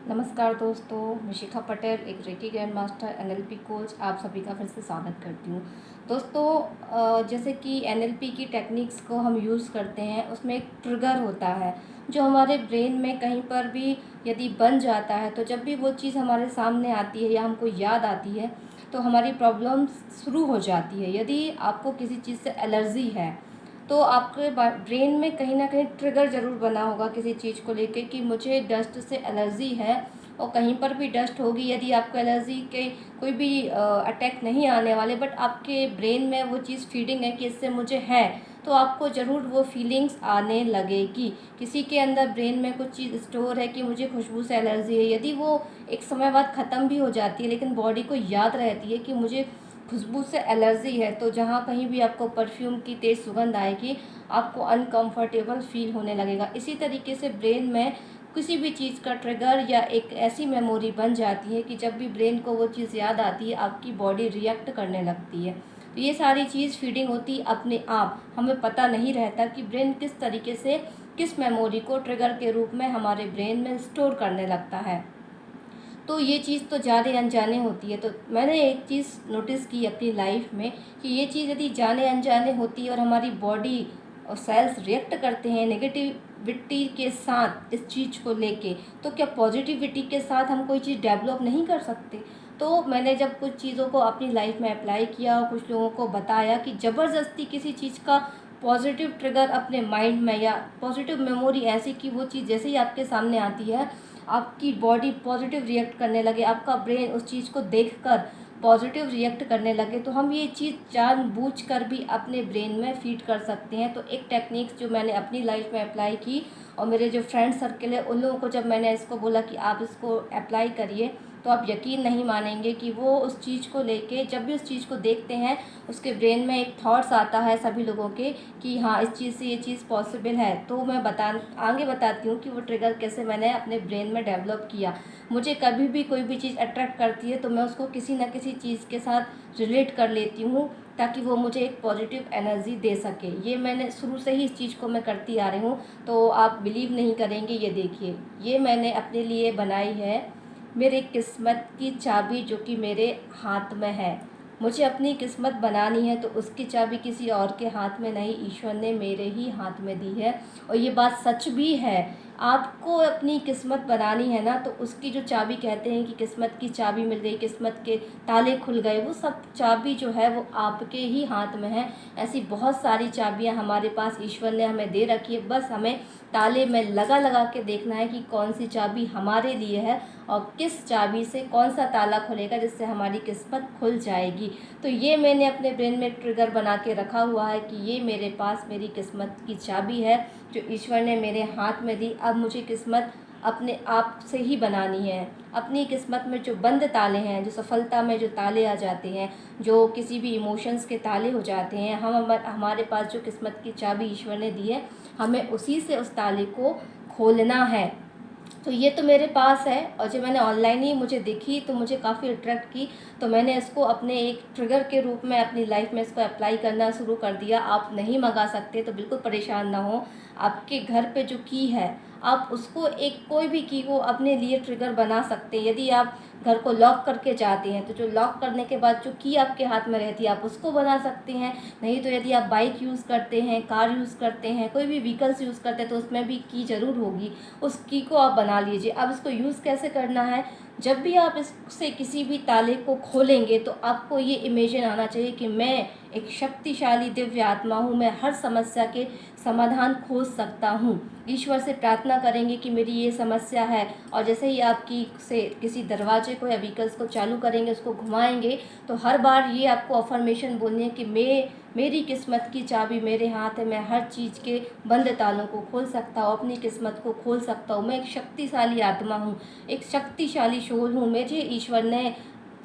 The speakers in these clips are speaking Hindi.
नमस्कार दोस्तों, मैं शिखा पटेल, एक reiki grand master NLP coach, आप सभी का फिर से स्वागत करती हूँ। दोस्तों, जैसे कि एनएलपी की टेक्निक्स को हम यूज़ करते हैं, उसमें एक ट्रिगर होता है जो हमारे ब्रेन में कहीं पर भी यदि बन जाता है, तो जब भी वो चीज़ हमारे सामने आती है या हमको याद आती है तो हमारी प्रॉब्लम शुरू हो जाती है। यदि आपको किसी चीज़ से एलर्जी है तो आपके ब्रेन में कहीं ना कहीं ट्रिगर ज़रूर बना होगा किसी चीज़ को लेके कि मुझे डस्ट से एलर्जी है। और कहीं पर भी डस्ट होगी, यदि आपको एलर्जी के कोई भी अटैक नहीं आने वाले, बट आपके ब्रेन में वो चीज़ फीडिंग है कि इससे मुझे है, तो आपको ज़रूर वो फीलिंग्स आने लगेगी। किसी के अंदर ब्रेन में कुछ चीज़ स्टोर है कि मुझे खुशबू से एलर्जी है, यदि वो एक समय बाद ख़त्म भी हो जाती है लेकिन बॉडी को याद रहती है कि मुझे खुशबू से एलर्जी है, तो जहाँ कहीं भी आपको परफ्यूम की तेज़ सुगंध आएगी आपको अनकंफर्टेबल फील होने लगेगा। इसी तरीके से ब्रेन में किसी भी चीज़ का ट्रिगर या एक ऐसी मेमोरी बन जाती है कि जब भी ब्रेन को वो चीज़ याद आती है आपकी बॉडी रिएक्ट करने लगती है। तो ये सारी चीज़ फीडिंग होती अपने आप, हमें पता नहीं रहता कि ब्रेन किस तरीके से किस मेमोरी को ट्रिगर के रूप में हमारे ब्रेन में स्टोर करने लगता है। तो ये चीज़ तो जाने अनजाने होती है। तो मैंने एक चीज़ नोटिस की अपनी लाइफ में कि ये चीज़ यदि जाने अनजाने होती है और हमारी बॉडी और सेल्स रिएक्ट करते हैं नेगेटिविटी के साथ इस चीज़ को लेके, तो क्या पॉजिटिविटी के साथ हम कोई चीज़ डेवलप नहीं कर सकते? तो मैंने जब कुछ चीज़ों को अपनी लाइफ में अप्लाई किया, कुछ लोगों को बताया कि ज़बरदस्ती किसी चीज़ का पॉजिटिव ट्रिगर अपने माइंड में या पॉजिटिव मेमोरी ऐसी कि वो चीज़ जैसे ही आपके सामने आती है आपकी बॉडी पॉजिटिव रिएक्ट करने लगे, आपका ब्रेन उस चीज़ को देखकर पॉजिटिव रिएक्ट करने लगे, तो हम ये चीज़ जानबूझकर भी अपने ब्रेन में फीड कर सकते हैं। तो एक टेक्निक्स जो मैंने अपनी लाइफ में अप्लाई की और मेरे जो फ्रेंड सर्कल है उन लोगों को जब मैंने इसको बोला कि आप इसको अप्लाई करिए, तो आप यकीन नहीं मानेंगे कि वो उस चीज़ को लेके जब भी उस चीज़ को देखते हैं उसके ब्रेन में एक थॉट्स आता है सभी लोगों के कि हाँ, इस चीज़ से ये चीज़ पॉसिबल है। तो मैं आगे बताती हूँ कि वो ट्रिगर कैसे मैंने अपने ब्रेन में डेवलप किया। मुझे कभी भी कोई भी चीज़ अट्रैक्ट करती है तो मैं उसको किसी न किसी चीज़ के साथ रिलेट कर लेती हूँ ताकि वो मुझे एक पॉजिटिव एनर्जी दे सके। ये मैंने शुरू से ही इस चीज़ को मैं करती आ रही हूँ। तो आप बिलीव नहीं करेंगे, ये देखिए, ये मैंने अपने लिए बनाई है मेरे किस्मत की चाबी जो कि मेरे हाथ में है। मुझे अपनी किस्मत बनानी है तो उसकी चाबी किसी और के हाथ में नहीं, ईश्वर ने मेरे ही हाथ में दी है। और ये बात सच भी है। आपको अपनी किस्मत बनानी है ना, तो उसकी जो चाबी कहते हैं कि किस्मत की चाबी मिल गई, किस्मत के ताले खुल गए, वो सब चाबी जो है वो आपके ही हाथ में है। ऐसी बहुत सारी चाबियां हमारे पास ईश्वर ने हमें दे रखी है, बस हमें ताले में लगा लगा के देखना है कि कौन सी चाबी हमारे लिए है और किस चाबी से कौन सा ताला खुलेगा जिससे हमारी किस्मत खुल जाएगी। तो ये मैंने अपने ब्रेन में ट्रिगर बना के रखा हुआ है कि ये मेरे पास मेरी किस्मत की चाबी है जो ईश्वर ने मेरे हाथ में दी। अब मुझे किस्मत अपने आप से ही बनानी है। अपनी किस्मत में जो बंद ताले हैं, जो सफलता में जो ताले आ जाते हैं, जो किसी भी इमोशंस के ताले हो जाते हैं, हमारे पास जो किस्मत की चाबी ईश्वर ने दी है, हमें उसी से उस ताले को खोलना है। तो ये तो मेरे पास है और जो मैंने ऑनलाइन ही मुझे दिखी तो मुझे काफ़ी अट्रैक्ट की, तो मैंने इसको अपने एक ट्रिगर के रूप में अपनी लाइफ में इसको अप्लाई करना शुरू कर दिया। आप नहीं मंगा सकते तो बिल्कुल परेशान ना हो। आपके घर पे जो की है आप उसको एक कोई भी की को अपने लिए ट्रिगर बना सकते हैं। यदि आप घर को लॉक करके जाते हैं तो जो लॉक करने के बाद जो की आपके हाथ में रहती है आप उसको बना सकते हैं। नहीं तो यदि आप बाइक यूज़ करते हैं, कार यूज़ करते हैं, कोई भी व्हीकल्स यूज़ करते हैं तो उसमें भी की ज़रूर होगी, उस की को आप बना लीजिए। अब इसको यूज़ कैसे करना है, जब भी आप इससे किसी भी ताले को खोलेंगे तो आपको ये इमेजिन आना चाहिए कि मैं एक शक्तिशाली दिव्य आत्मा हूँ, मैं हर समस्या के समाधान खोज सकता हूँ। ईश्वर से प्रार्थना करेंगे कि मेरी ये समस्या है और जैसे ही आप की से किसी दरवाजे को या व्हीकल्स को चालू करेंगे, उसको घुमाएंगे, तो हर बार ये आपको अफर्मेशन बोलनी है कि मेरी किस्मत की चाबी मेरे हाथ है, मैं हर चीज़ के बंद तालों को खोल सकता हूँ, अपनी किस्मत को खोल सकता हूँ। मैं एक शक्तिशाली आत्मा हूँ, एक शक्तिशाली सोल हूँ, मुझे ईश्वर ने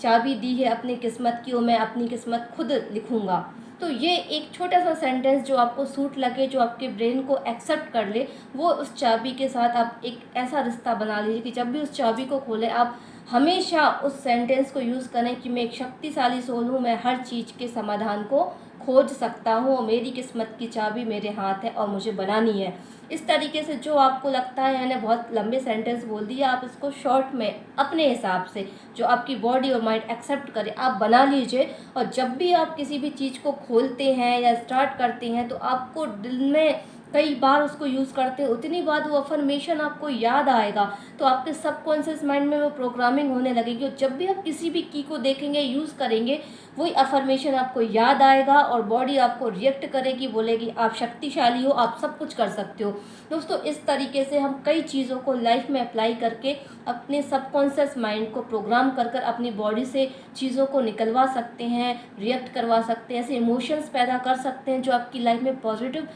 चाबी दी है अपनी किस्मत की और मैं अपनी किस्मत खुद लिखूँगा। तो ये एक छोटा सा सेंटेंस जो आपको सूट लगे, जो आपके ब्रेन को एक्सेप्ट कर ले, वो उस चाबी के साथ आप एक ऐसा रिश्ता बना लीजिए कि जब भी उस चाबी को खोलें आप हमेशा उस सेंटेंस को यूज़ करें कि मैं एक शक्तिशाली सोल हूँ, मैं हर चीज़ के समाधान को खोज सकता हूँ और मेरी किस्मत की चाबी मेरे हाथ है और मुझे बनानी है। इस तरीके से जो आपको लगता है, मैंने बहुत लंबे सेंटेंस बोल दिए, आप इसको शॉर्ट में अपने हिसाब से जो आपकी बॉडी और माइंड एक्सेप्ट करे आप बना लीजिए। और जब भी आप किसी भी चीज़ को खोलते हैं या स्टार्ट करते हैं तो आपको दिल में कई बार उसको यूज़ करते हैं, उतनी बार वो अफर्मेशन आपको याद आएगा, तो आपके सबकॉन्शियस माइंड में वो प्रोग्रामिंग होने लगेगी। और जब भी आप किसी भी की को देखेंगे, यूज़ करेंगे, वही अफर्मेशन आपको याद आएगा और बॉडी आपको रिएक्ट करेगी, बोलेगी आप शक्तिशाली हो, आप सब कुछ कर सकते हो। दोस्तों, इस तरीके से हम कई चीज़ों को लाइफ में अप्लाई करके अपने सबकॉन्शियस माइंड को प्रोग्राम कर कर अपनी बॉडी से चीज़ों को निकलवा सकते हैं, रिएक्ट करवा सकते हैं, ऐसे इमोशंस पैदा कर सकते हैं जो आपकी लाइफ में पॉजिटिव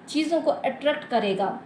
चीज़ों को अट्रैक्ट करेगा।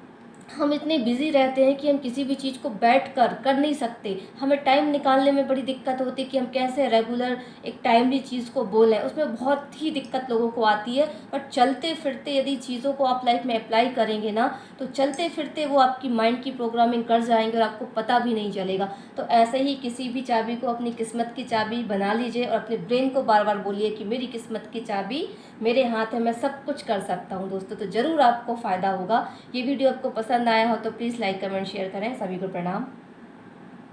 हम इतने बिज़ी रहते हैं कि हम किसी भी चीज़ को बैठकर कर नहीं सकते। हमें टाइम निकालने में बड़ी दिक्कत होती है कि हम कैसे रेगुलर एक टाइमली चीज़ को बोलें, उसमें बहुत ही दिक्कत लोगों को आती है। बट चलते फिरते यदि चीज़ों को आप लाइफ में अप्लाई करेंगे ना, तो चलते फिरते वो आपकी माइंड की प्रोग्रामिंग कर जाएंगे और आपको पता भी नहीं चलेगा। तो ऐसे ही किसी भी चाबी को अपनी किस्मत की चाबी बना लीजिए और अपने ब्रेन को बार बार बोलिए कि मेरी किस्मत की चाबी मेरे हाथ है, मैं सब कुछ कर सकता हूँ। दोस्तों, तो ज़रूर आपको फ़ायदा होगा। ये वीडियो आपको पसंद आया हो तो प्लीज़ लाइक कमेंट शेयर करें। सभी को प्रणाम।